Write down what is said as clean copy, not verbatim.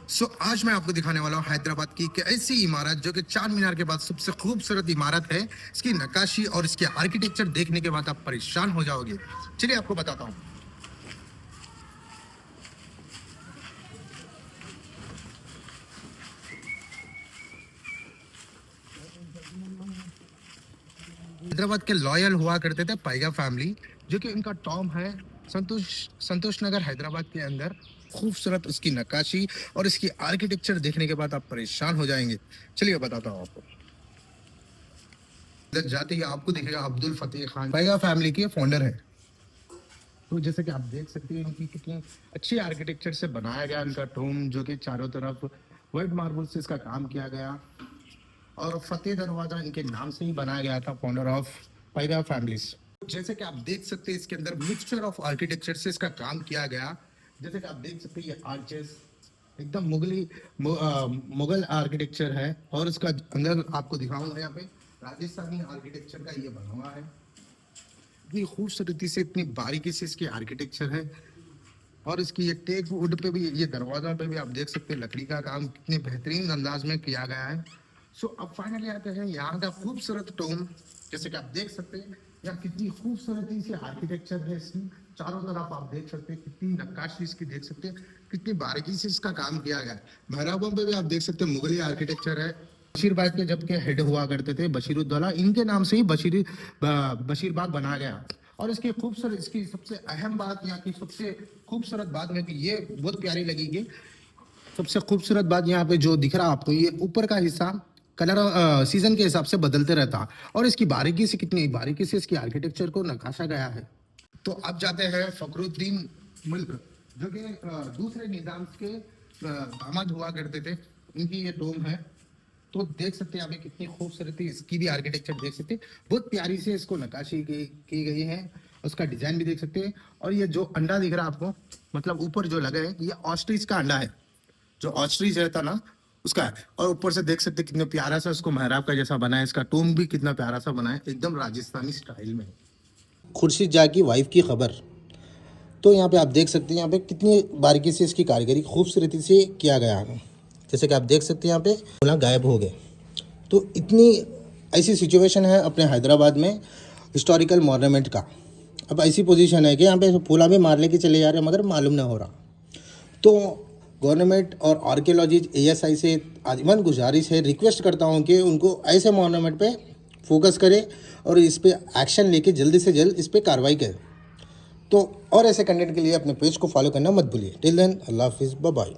आज मैं आपको दिखाने वाला हूँ हैदराबाद की एक ऐसी इमारत जो कि चार मीनार के बाद सबसे खूबसूरत इमारत है। इसकी नक्काशी और इसके आर्किटेक्चर देखने के बाद आप परेशान हो जाओगे। चलिए आपको बताता हूँ। हैदराबाद के लॉयल हुआ करते थे पाइगा फैमिली, जो कि उनका टॉम है संतोष नगर हैदराबाद के अंदर। खूबसूरत उसकी नक्काशी और इसकी आर्किटेक्चर देखने के बाद आप परेशान हो जाएंगे। चलिए बताता हूँ आपको। इधर जाते ही आपको दिखेगा अब्दुल फतेह खान पाइगा फैमिली के फाउंडर है। तो जैसे कि आप देख सकते हैं उनकी कितनी अच्छी आर्किटेक्चर से बनाया गया उनका टोम, जो कि चारों तरफ व्हाइट मार्बल से इसका काम किया गया और फतेह दरवाजा इनके नाम से ही बनाया गया था, फाउंडर ऑफ पाइगा फैमिलीज। जैसे कि आप देख सकते हैं इसके अंदर मिक्सचर ऑफ आर्किटेक्चर से इसका काम किया गया। जैसे कि आप देख सकते हैं ये आर्चेस एकदम मुगल आर्किटेक्चर है और इसका अंदर आपको दिखाऊंगा यहाँ पे राजस्थानी आर्किटेक्चर का ये बना हुआ है। इतनी खूबसूरती से इतनी बारीकी से इसकी आर्किटेक्चर है और इसकी ये टेक वुड पे भी, ये दरवाजा पे भी आप देख सकते हैं लकड़ी का काम कितने बेहतरीन अंदाज में किया गया है। अब फाइनली आते हैं यहाँ का खूबसूरत टोम। जैसे कि आप देख सकते हैं यहाँ कितनी खूबसूरती से आर्किटेक्चर है इसकी, चारों तरफ आप देख सकते हैं कितनी नक्काशी इसकी देख सकते हैं, कितनी बारीकी से इसका काम किया गया है। भैरवबम पे भी आप देख सकते हैं मुगली आर्किटेक्चर है। बशीरबाग के जब के हेड हुआ करते थे बशीरुद्दौला, इनके नाम से ही बशीरबाग बनाया गया। और इसकी खूबसूरत, इसकी सबसे अहम बात, यहाँ की सबसे खूबसूरत बात में ये बहुत प्यारी लगेगी। सबसे खूबसूरत बात यहाँ पे जो दिख रहा है आपको, ये ऊपर का हिस्सा कलर सीजन के हिसाब से बदलते रहता और इसकी बारीकी से, कितनी बारीकी से इसकी आर्किटेक्चर को नकाशा गया है। तो अब जाते हैं फखरुद्दीन मुल्क, जो कि दूसरे निजाम के दामाद हुआ करते थे, उनकी ये डोम है। तो देख सकते हैं आप कितनी खूबसूरती, इसकी भी आर्किटेक्चर देख सकते हैं, बहुत प्यारी से इसको नक्काशी की गई है। उसका डिजाइन भी देख सकते हैं। और ये जो अंडा दिख रहा है आपको, मतलब ऊपर जो लगा है, ये ऑस्ट्रिच का अंडा है, जो ऑस्ट्रिच रहता ना उसका है। और ऊपर से देख सकते कितने प्यारा सा उसको मेहराब का जैसा बना है। इसका टोम भी कितना प्यारा सा बना है, एकदम राजस्थानी स्टाइल में। खुर्शीद जा की वाइफ की खबर। तो यहाँ पे आप देख सकते हैं यहाँ पे कितनी बारीकी से इसकी कारीगरी खूबसूरती से किया गया है। जैसे कि आप देख सकते हैं यहाँ पे फूला गायब हो गए। तो इतनी ऐसी सिचुएशन है अपने हैदराबाद में हिस्टोरिकल मॉन्यूमेंट का। अब ऐसी पोजीशन है कि यहाँ पे फूला भी मार लेके चले जा रहे हैं मगर मालूम ना हो रहा। तो गवर्नमेंट और आर्कियोलॉजी ASI से आजीवन गुजारिश है, रिक्वेस्ट करता हूँ कि उनको ऐसे मॉन्यूमेंट पे फोकस करें और इस पे एक्शन लेके जल्दी से जल्द इस पे कार्रवाई करें। तो और ऐसे कंटेंट के लिए अपने पेज को फॉलो करना मत भूलिए। टिल देन अल्लाह हाफिज़, बाय बाय।